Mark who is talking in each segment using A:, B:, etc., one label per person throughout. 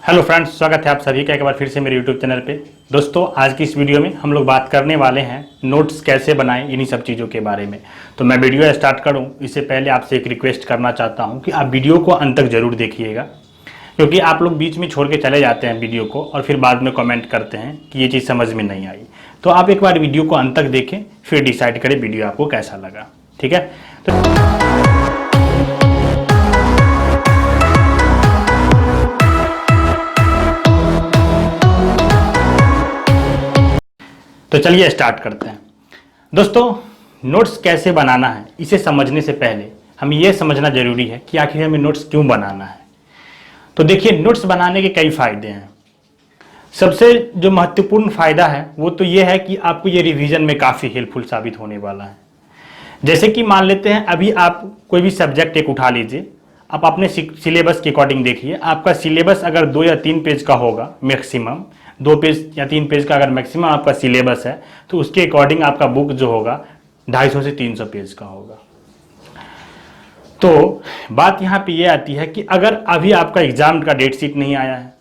A: Hello friends, स्वागत है आप सभी का एक बार फिर से मेरे यूट्यूब चैनल पे। दोस्तों, आज की इस वीडियो में हम लोग बात करने वाले हैं नोट्स कैसे बनाएं, इन्हीं सब चीज़ों के बारे में। तो मैं वीडियो स्टार्ट करूं इससे पहले आपसे एक रिक्वेस्ट करना चाहता हूं कि आप वीडियो को अंत तक जरूर देखिएगा, क्योंकि आप लोग बीच में छोड़ के चले जाते हैं वीडियो को और फिर बाद में कमेंट करते हैं कि ये चीज़ समझ में नहीं आई। तो आप एक बार वीडियो को अंत तक देखें, फिर डिसाइड करें वीडियो आपको कैसा लगा। ठीक है, तो चलिए स्टार्ट करते हैं। दोस्तों, नोट्स कैसे बनाना है इसे समझने से पहले हमें यह समझना जरूरी है कि आखिर हमें नोट्स क्यों बनाना है। तो देखिए, नोट्स बनाने के कई फायदे हैं। सबसे जो महत्वपूर्ण फायदा है वो तो ये है कि आपको ये रिवीजन में काफ़ी हेल्पफुल साबित होने वाला है। जैसे कि मान लेते हैं, अभी आप कोई भी सब्जेक्ट एक उठा लीजिए, आप अपने सिलेबस के अकॉर्डिंग देखिए। आपका सिलेबस अगर 2 या 3 पेज का होगा, मैक्सिमम 2 पेज या 3 पेज का अगर मैक्सिमम आपका सिलेबस है, तो उसके अकॉर्डिंग आपका बुक जो होगा 250 से 300 पेज का होगा। तो बात यहाँ पे ये आती है कि अगर अभी आपका एग्जाम का डेट शीट नहीं आया है,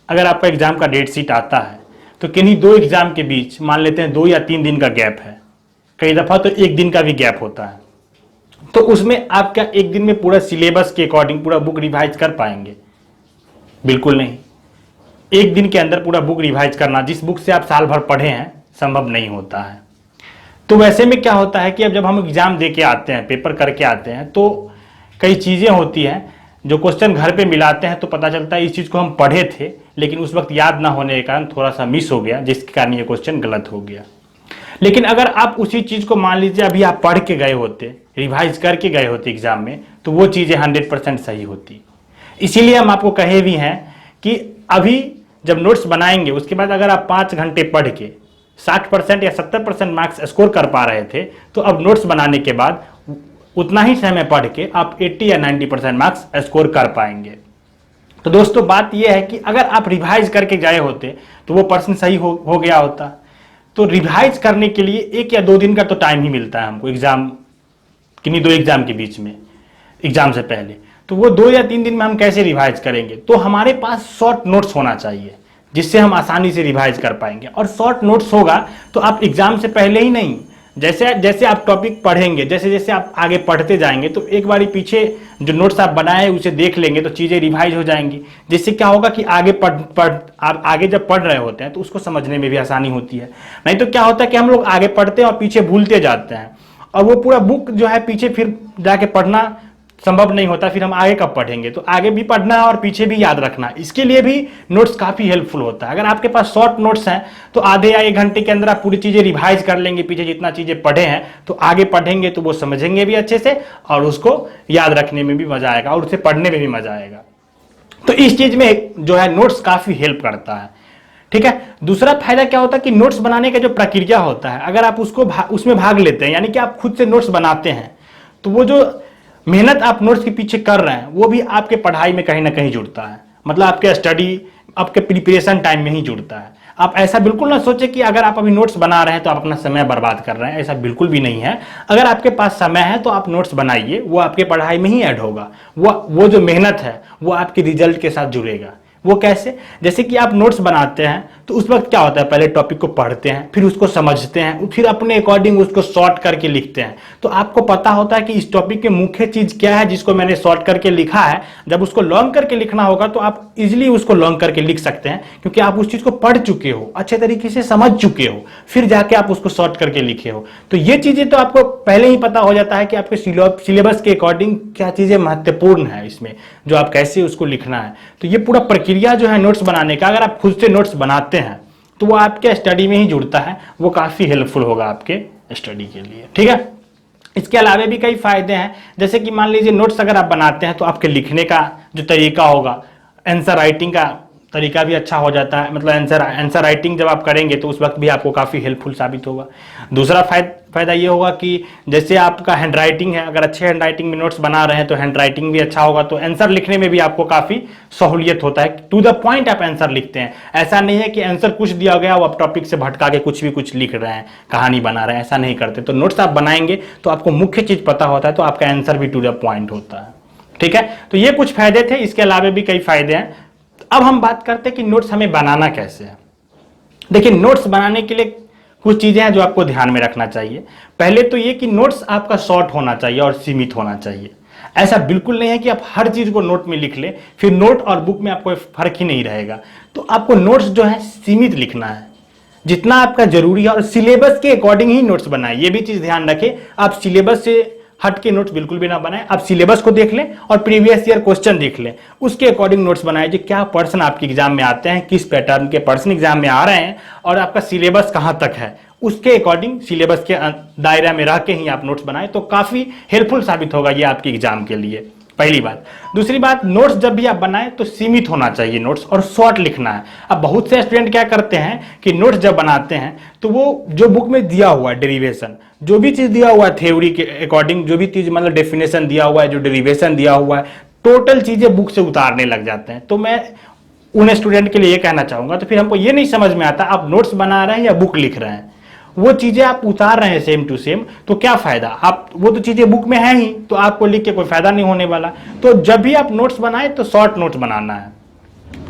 A: अगर आपका एग्जाम का डेट शीट आता है तो किन्हीं 2 एग्जाम के बीच मान लेते हैं 2 या 3 दिन का गैप है, कई दफ़ा तो 1 दिन का भी गैप होता है। तो उसमें आप क्या 1 दिन में पूरा सिलेबस के अकॉर्डिंग पूरा बुक रिवाइज कर पाएंगे? बिल्कुल नहीं। 1 दिन के अंदर पूरा बुक रिवाइज करना, जिस बुक से आप साल भर पढ़े हैं, संभव नहीं होता है। तो वैसे में क्या होता है कि अब जब हम एग्जाम दे के आते हैं, पेपर करके आते हैं, तो कई चीज़ें होती हैं जो क्वेश्चन घर पे मिलाते हैं तो पता चलता है इस चीज़ को हम पढ़े थे, लेकिन उस वक्त याद ना होने के कारण थोड़ा सा मिस हो गया, जिसके कारण ये क्वेश्चन गलत हो गया। लेकिन अगर आप उसी चीज़ को मान लीजिए अभी आप पढ़ के गए होते, रिवाइज करके गए होते एग्जाम में, तो वो चीज़ें 100% सही होती। इसीलिए हम आपको कहे भी हैं कि अभी जब नोट्स बनाएंगे उसके बाद अगर आप 5 घंटे पढ़ के 60% या 70% मार्क्स स्कोर कर पा रहे थे, तो अब नोट्स बनाने के बाद उतना ही समय पढ़ के आप 80 या 90% मार्क्स स्कोर कर पाएंगे। तो दोस्तों, बात यह है कि अगर आप रिवाइज करके गए होते तो वो पर्सन सही हो गया होता। तो रिवाइज करने के लिए 1 या 2 दिन का तो टाइम ही मिलता है हमको, एग्जाम किन्हीं 2 एग्जाम के बीच में, एग्जाम से पहले। तो वो 2 या 3 दिन में हम कैसे रिवाइज करेंगे? तो हमारे पास शॉर्ट नोट्स होना चाहिए जिससे हम आसानी से रिवाइज कर पाएंगे। और शॉर्ट नोट्स होगा तो आप एग्जाम से पहले ही नहीं, जैसे जैसे आप टॉपिक पढ़ेंगे, जैसे जैसे आप आगे पढ़ते जाएंगे, तो एक बारी पीछे जो नोट्स आप बनाए उसे देख लेंगे तो चीज़ें रिवाइज हो जाएंगी। जिससे क्या होगा कि आप आगे जब पढ़ रहे होते हैं तो उसको समझने में भी आसानी होती है। नहीं तो क्या होता है कि हम लोग आगे पढ़ते हैं और पीछे भूलते जाते हैं, और वो पूरा बुक जो है पीछे फिर जाके पढ़ना संभव नहीं होता। फिर हम आगे कब पढ़ेंगे? तो आगे भी पढ़ना है और पीछे भी याद रखना, इसके लिए भी नोट्स काफ़ी हेल्पफुल होता है। अगर आपके पास शॉर्ट नोट्स हैं तो आधे या 1 घंटे के अंदर आप पूरी चीज़ें रिवाइज कर लेंगे, पीछे जितना चीज़ें पढ़े हैं, तो आगे पढ़ेंगे तो वो समझेंगे भी अच्छे से और उसको याद रखने में भी मजा आएगा और उसे पढ़ने में भी मजा आएगा। तो इस चीज़ में जो है नोट्स काफ़ी हेल्प करता है। ठीक है। दूसरा फायदा क्या होता है कि नोट्स बनाने का जो प्रक्रिया होता है, अगर आप उसमें भाग लेते हैं, यानी कि आप खुद से नोट्स बनाते हैं, तो वो जो मेहनत आप नोट्स के पीछे कर रहे हैं वो भी आपके पढ़ाई में कहीं ना कहीं जुड़ता है। मतलब आपके स्टडी, आपके प्रिपरेशन टाइम में ही जुड़ता है। आप ऐसा बिल्कुल ना सोचे कि अगर आप अभी नोट्स बना रहे हैं तो आप अपना समय बर्बाद कर रहे हैं, ऐसा बिल्कुल भी नहीं है। अगर आपके पास समय है तो आप नोट्स बनाइए, वो आपके पढ़ाई में ही ऐड होगा। वो जो मेहनत है वो आपके रिजल्ट के साथ जुड़ेगा। वो कैसे? जैसे कि आप नोट्स बनाते हैं तो उस वक्त क्या होता है, पहले टॉपिक को पढ़ते हैं, फिर उसको समझते हैं, फिर अपने अकॉर्डिंग उसको शॉर्ट करके लिखते हैं। तो आपको पता होता है कि इस टॉपिक की मुख्य चीज़ क्या है जिसको मैंने शॉर्ट करके लिखा है। जब उसको लॉन्ग करके लिखना होगा तो आप इजीली उसको लॉन्ग करके लिख सकते हैं, क्योंकि आप उस चीज़ को पढ़ चुके हो, अच्छे तरीके से समझ चुके हो, फिर जाके आप उसको शॉर्ट करके लिखे हो। तो ये चीज़ें तो आपको पहले ही पता हो जाता है कि आपके सिलेबस के अकॉर्डिंग क्या चीज़ें महत्वपूर्ण है इसमें, जो आप कैसे उसको लिखना है। तो ये पूरा प्रक्रिया जो है नोट्स बनाने का, अगर आप खुद से नोट्स बनाते हैं तो वो आपके स्टडी में ही जुड़ता है, वो काफ़ी हेल्पफुल होगा आपके स्टडी के लिए। ठीक है। इसके अलावा भी कई फायदे हैं, जैसे कि मान लीजिए नोट्स अगर आप बनाते हैं तो आपके लिखने का जो तरीका होगा, आंसर राइटिंग का तरीका भी अच्छा हो जाता है। मतलब आंसर राइटिंग जब आप करेंगे तो उस वक्त भी आपको काफ़ी हेल्पफुल साबित होगा। दूसरा फायदा ये होगा कि जैसे आपका हैंड राइटिंग है, अगर अच्छे हैंड राइटिंग में नोट्स बना रहे हैं तो हैंड राइटिंग भी अच्छा होगा, तो आंसर लिखने में भी आपको काफ़ी सहूलियत होता है। टू द पॉइंट आप आंसर लिखते हैं। ऐसा नहीं है कि आंसर कुछ दिया गया वो आप टॉपिक से भटका के कुछ भी कुछ लिख रहे हैं, कहानी बना रहे हैं, ऐसा नहीं करते। तो नोट्स आप बनाएंगे तो आपको मुख्य चीज़ पता होता है, तो आपका आंसर भी टू द पॉइंट होता है। ठीक है। तो ये कुछ फायदे थे, इसके अलावा भी कई फायदे हैं। अब हम बात करते हैं कि नोट्स हमें बनाना कैसे है। देखिए, नोट्स बनाने के लिए कुछ चीजें हैं जो आपको ध्यान में रखना चाहिए। पहले तो ये कि नोट्स आपका शॉर्ट होना चाहिए और सीमित होना चाहिए। ऐसा बिल्कुल नहीं है कि आप हर चीज को नोट में लिख लें, फिर नोट और बुक में आपको फर्क ही नहीं रहेगा। तो आपको नोट्स जो है सीमित लिखना है, जितना आपका जरूरी है, और सिलेबस के अकॉर्डिंग ही नोट्स बनाएं। ये भी चीज ध्यान रखें, आप सिलेबस से हट के नोट्स बिल्कुल भी ना बनाएं। आप सिलेबस को देख लें और प्रीवियस ईयर क्वेश्चन देख लें, उसके अकॉर्डिंग नोट्स बनाएं। जो क्या पर्सन आपके एग्जाम में आते हैं, किस पैटर्न के पर्सन एग्जाम में आ रहे हैं, और आपका सिलेबस कहां तक है, उसके अकॉर्डिंग सिलेबस के दायरा में रह के ही आप नोट्स बनाएं, तो काफी हेल्पफुल साबित होगा ये आपके एग्जाम के लिए। पहली बात। दूसरी बात, नोट्स जब भी आप बनाएं तो सीमित होना चाहिए नोट्स, और शॉर्ट लिखना है। अब बहुत से स्टूडेंट क्या करते हैं कि नोट्स जब बनाते हैं तो वो जो बुक में दिया हुआ है डेरिवेशन, जो भी चीज दिया हुआ है थ्योरी के अकॉर्डिंग, जो भी चीज मतलब डेफिनेशन दिया हुआ है, जो डेरिवेशन दिया हुआ है, टोटल चीजें बुक से उतारने लग जाते हैं। तो मैं उन स्टूडेंट के लिए ये कहना चाहूंगा, तो फिर हमको ये नहीं समझ में आता आप नोट्स बना रहे हैं या बुक लिख रहे हैं। वो चीजें आप उतार रहे हैं सेम टू सेम, तो क्या फायदा। आप वो तो चीजें बुक में है ही, तो आपको लिख के कोई फायदा नहीं होने वाला। तो जब भी आप नोट्स बनाए तो शॉर्ट नोट्स बनाना है,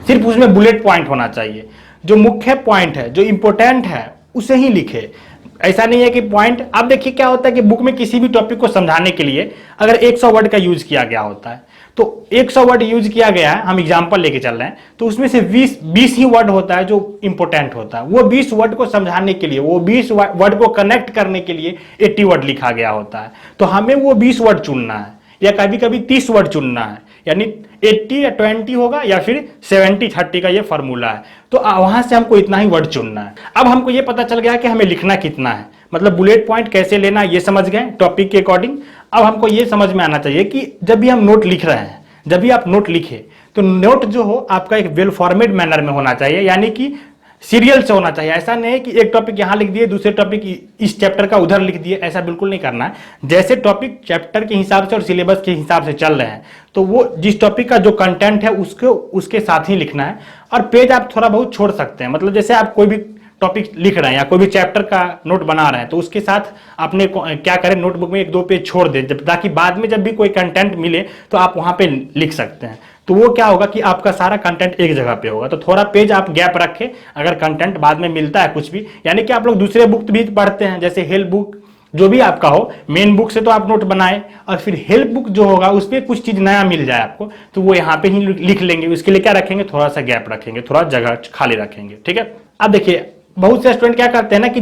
A: सिर्फ उसमें बुलेट पॉइंट होना चाहिए। जो मुख्य पॉइंट है, जो इंपॉर्टेंट है, उसे ही लिखे। ऐसा नहीं है कि पॉइंट, आप देखिए क्या होता है कि बुक में किसी भी टॉपिक को समझाने के लिए अगर 100 वर्ड का यूज किया गया होता है, तो 100 वर्ड यूज किया गया है, हम एग्जांपल लेके चल रहे हैं, तो उसमें से 20 ही वर्ड होता है जो इंपॉर्टेंट होता है। वो 20 वर्ड को समझाने के लिए, वो 20 वर्ड को कनेक्ट करने के लिए 80 वर्ड लिखा गया होता है। तो हमें वो 20 वर्ड चुनना है, या कभी कभी 30 वर्ड चुनना है, यानी 80 या 20 होगा, या फिर 70-30 का ये फॉर्मूला है। तो वहां से हमको इतना ही वर्ड चुनना है। अब हमको ये पता चल गया कि हमें लिखना कितना है, मतलब बुलेट पॉइंट कैसे लेना, ये समझ गए टॉपिक के अकॉर्डिंग। अब हमको ये समझ में आना चाहिए कि जब भी हम नोट लिख रहे हैं, जब भी आप नोट लिखे, तो नोट जो हो आपका एक वेल फॉर्मेट मैनर में होना चाहिए, यानी कि सीरियल से होना चाहिए। ऐसा नहीं है कि एक टॉपिक यहां लिख दिए, दूसरे टॉपिक इस चैप्टर का उधर लिख दिए, ऐसा बिल्कुल नहीं करना है। जैसे टॉपिक चैप्टर के हिसाब से और सिलेबस के हिसाब से चल रहे हैं, तो वो जिस टॉपिक का जो कंटेंट है उसके साथ ही लिखना है। और पेज आप थोड़ा बहुत छोड़ सकते हैं, मतलब जैसे आप कोई भी टॉपिक लिख रहे हैं या कोई भी चैप्टर का नोट बना रहे हैं, तो उसके साथ आपने क्या करें, नोटबुक में 1-2 पेज छोड़ दें, ताकि बाद में जब भी कोई कंटेंट मिले तो आप वहां पे लिख सकते हैं। तो वो क्या होगा कि आपका सारा कंटेंट एक जगह पे होगा। तो थोड़ा पेज आप गैप रखें, अगर कंटेंट बाद में मिलता है कुछ भी, यानी कि आप लोग दूसरे बुक भी पढ़ते हैं, जैसे हेल्प बुक जो भी आपका हो, मेन बुक से तो आप नोट बनाए, और फिर हेल्प बुक जो होगा उस पर कुछ चीज नया मिल जाए आपको, तो वो यहाँ पे ही लिख लेंगे। उसके लिए क्या रखेंगे, थोड़ा सा गैप रखेंगे, थोड़ा जगह खाली रखेंगे, ठीक है। अब देखिए, बहुत से स्टूडेंट क्या करते हैं ना कि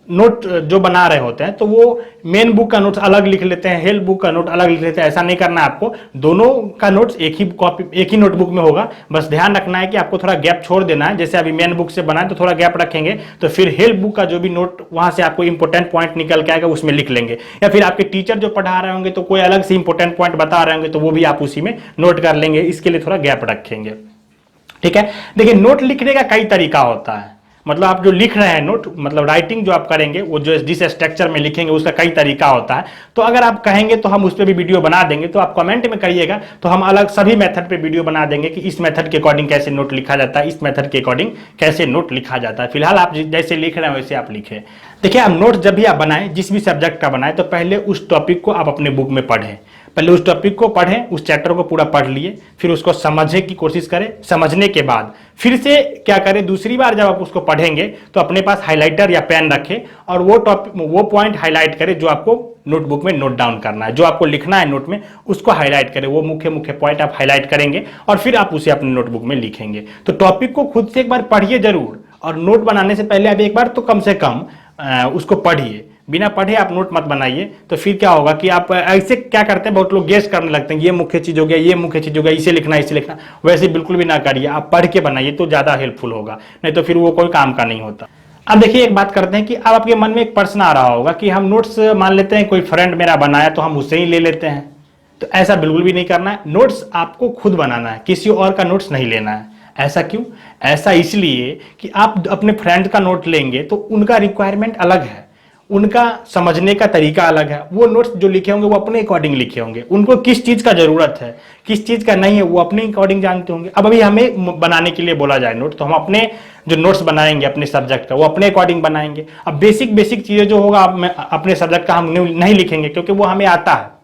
A: नोट जो बना रहे होते हैं तो वो मेन बुक का नोट्स अलग लिख लेते हैं, हेल्प बुक का नोट अलग लिख लेते हैं। ऐसा नहीं करना है आपको, दोनों का नोट्स एक ही नोटबुक में होगा। बस ध्यान रखना है कि आपको थोड़ा गैप छोड़ देना है। जैसे अभी मेन बुक से बनाए तो थोड़ा गैप रखेंगे, तो फिर हेल्प बुक का जो भी नोट वहां से आपको इंपॉर्टेंट पॉइंट निकल के आएगा उसमें लिख लेंगे। या फिर आपके टीचर जो पढ़ा रहे होंगे तो कोई अलग से इंपॉर्टेंट पॉइंट बता रहे होंगे, तो वो भी आप उसी में नोट कर लेंगे। इसके लिए थोड़ा गैप रखेंगे, ठीक है। देखिए, नोट लिखने का कई तरीका होता है, मतलब आप जो लिख रहे हैं नोट, मतलब राइटिंग जो आप करेंगे, वो जो जिस स्ट्रक्चर में लिखेंगे उसका कई तरीका होता है। तो अगर आप कहेंगे तो हम उस पर भी वीडियो बना देंगे, तो आप कमेंट में करिएगा, तो हम अलग सभी मेथड पे वीडियो बना देंगे कि इस मेथड के अकॉर्डिंग कैसे नोट लिखा जाता है, इस मेथड के अकॉर्डिंग कैसे नोट लिखा जाता है। फिलहाल आप जैसे लिख रहे हैं वैसे आप लिखें। देखिए, आप नोट जब भी आप बनाएं, जिस भी सब्जेक्ट का बनाएं, तो पहले उस टॉपिक को आप अपने बुक में पढ़ें। पहले उस टॉपिक को पढ़ें, उस चैप्टर को पूरा पढ़ लिए, फिर उसको समझने की कोशिश करें। समझने के बाद फिर से क्या करें, दूसरी बार जब आप उसको पढ़ेंगे तो अपने पास हाइलाइटर या पेन रखें, और वो पॉइंट हाईलाइट करें जो आपको नोटबुक में नोट डाउन करना है, जो आपको लिखना है नोट में, उसको हाईलाइट करें। वो मुख्य पॉइंट आप हाईलाइट करेंगे और फिर आप उसे अपने नोटबुक में लिखेंगे। तो टॉपिक को खुद से एक बार पढ़िए जरूर, और नोट बनाने से पहले आप एक बार तो कम से कम उसको पढ़िए। बिना पढ़े आप नोट मत बनाइए, तो फिर क्या होगा कि आप ऐसे क्या करते हैं, बहुत लोग गेस करने लगते हैं, ये मुख्य चीज हो गया, ये मुख्य चीज हो गया, इसे लिखना, इसे लिखना। वैसे बिल्कुल भी ना करिए, आप पढ़ के बनाइए तो ज्यादा हेल्पफुल होगा, नहीं तो फिर वो कोई काम का नहीं होता। अब देखिए, एक बात करते हैं कि अब आपके मन में एक प्रश्न आ रहा होगा कि हम नोट्स मान लेते हैं, कोई फ्रेंड मेरा बनाया तो हम उससे ही ले लेते हैं। तो ऐसा बिल्कुल भी नहीं करना है। नोट्स आपको खुद बनाना है, किसी और का नोट्स नहीं लेना है। ऐसा क्यों? ऐसा इसलिए कि आप अपने फ्रेंड का नोट लेंगे तो उनका रिक्वायरमेंट अलग है, उनका समझने का तरीका अलग है। वो नोट्स जो लिखे होंगे वो अपने अकॉर्डिंग लिखे होंगे, उनको किस चीज का जरूरत है, किस चीज का नहीं है, वो अपने अकॉर्डिंग जानते होंगे। अब अभी हमें बनाने के लिए बोला जाए नोट, तो हम अपने जो नोट्स बनाएंगे अपने सब्जेक्ट का, वो अपने अकॉर्डिंग बनाएंगे। अब बेसिक चीजें जो होगा अपने सब्जेक्ट का हम नहीं लिखेंगे, क्योंकि वो हमें आता है।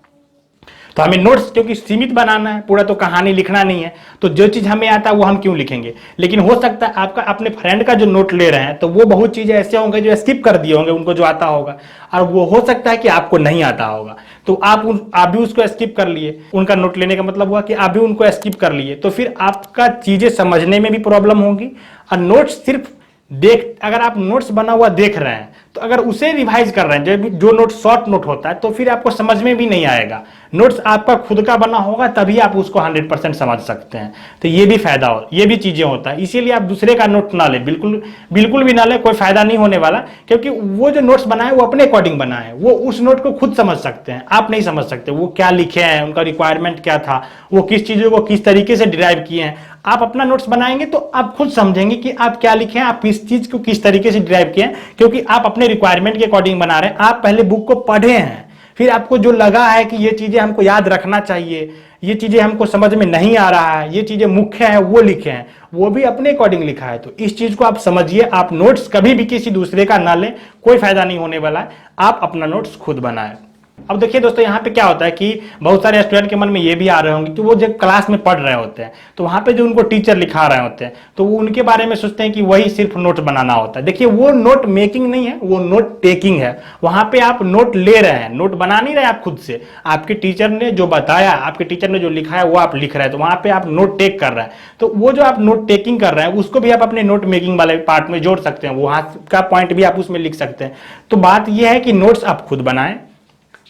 A: तो हमें नोट्स क्योंकि सीमित बनाना है, पूरा तो कहानी लिखना नहीं है, तो जो चीज़ हमें आता है वो हम क्यों लिखेंगे। लेकिन हो सकता है आपका अपने फ्रेंड का जो नोट ले रहे हैं तो वो बहुत चीज़ें ऐसे होंगे जो स्किप कर दिए होंगे, उनको जो आता होगा, और वो हो सकता है कि आपको नहीं आता होगा, तो आप भी उसको स्किप कर लिए। उनका नोट लेने का मतलब हुआ कि आप भी उनको स्किप कर लिए, तो फिर आपका चीज़ें समझने में भी प्रॉब्लम होगी। और नोट्स सिर्फ अगर आप नोट्स बना हुआ देख रहे हैं तो अगर उसे रिवाइज कर रहे हैं, जो नोट शॉर्ट नोट होता है, तो फिर आपको समझ में भी नहीं आएगा। नोट्स आपका खुद का बना होगा तभी आप उसको 100% समझ सकते हैं। तो ये भी फायदा हो, ये भी चीजें होता है। इसीलिए आप दूसरे का नोट ना ले, बिल्कुल भी ना ले, कोई फायदा नहीं होने वाला। क्योंकि वो जो नोट्स बनाए वो अपने अकॉर्डिंग बनाए, वो उस नोट को खुद समझ सकते हैं, आप नहीं समझ सकते। वो क्या लिखे हैं, उनका रिक्वायरमेंट क्या था, वो किस चीजों को किस तरीके से डिराइव किए हैं। आप अपना नोट्स बनाएंगे तो आप खुद समझेंगे कि आप क्या लिखे हैं, आप किस चीज को किस तरीके से डिराइव किए हैं, क्योंकि आप अपने रिक्वायरमेंट के अकॉर्डिंग बना रहे हैं। आप पहले बुक को पढ़े हैं, फिर आपको जो लगा है कि ये चीजें हमको याद रखना चाहिए, ये चीजें हमको समझ में नहीं आ रहा है, ये चीजें मुख्य है, वो लिखे हैं, वो भी अपने अकॉर्डिंग लिखा है। तो इस चीज को आप समझिए। आप नोट्स कभी भी किसी दूसरे का ना लें, कोई फायदा नहीं होने वाला है। आप अपना नोट्स खुद बनाएं। अब देखिए दोस्तों, यहाँ पे क्या होता है कि बहुत सारे स्टूडेंट के मन में ये भी आ रहे होंगे कि वो जब क्लास में पढ़ रहे होते हैं तो वहाँ पे जो उनको टीचर लिखा रहे होते हैं तो वो उनके बारे में सोचते हैं कि वही सिर्फ नोट बनाना होता है। देखिए, वो नोट मेकिंग नहीं है, वो नोट टेकिंग है। वहाँ पे आप नोट ले रहे हैं, नोट बना नहीं रहे आप खुद से। आपके टीचर ने जो बताया, आपके टीचर ने जो लिखा है वो आप लिख रहे हैं, तो वहाँ पे आप नोट टेक कर रहे हैं। तो वो जो आप नोट टेकिंग कर रहे हैं उसको भी आप अपने नोट मेकिंग वाले पार्ट में जोड़ सकते हैं, वहाँ का पॉइंट भी आप उसमें लिख सकते हैं। तो बात यह है कि नोट्स आप खुद बनाएं,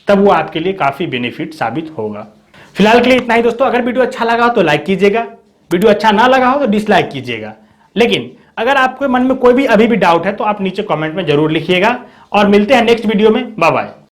A: तब वो आपके लिए काफी बेनिफिट साबित होगा। फिलहाल के लिए इतना ही दोस्तों। अगर वीडियो अच्छा लगा हो तो लाइक कीजिएगा, वीडियो अच्छा ना लगा हो तो डिसलाइक कीजिएगा। लेकिन अगर आपके मन में कोई भी अभी भी डाउट है तो आप नीचे कमेंट में जरूर लिखिएगा। और मिलते हैं नेक्स्ट वीडियो में। Bye bye.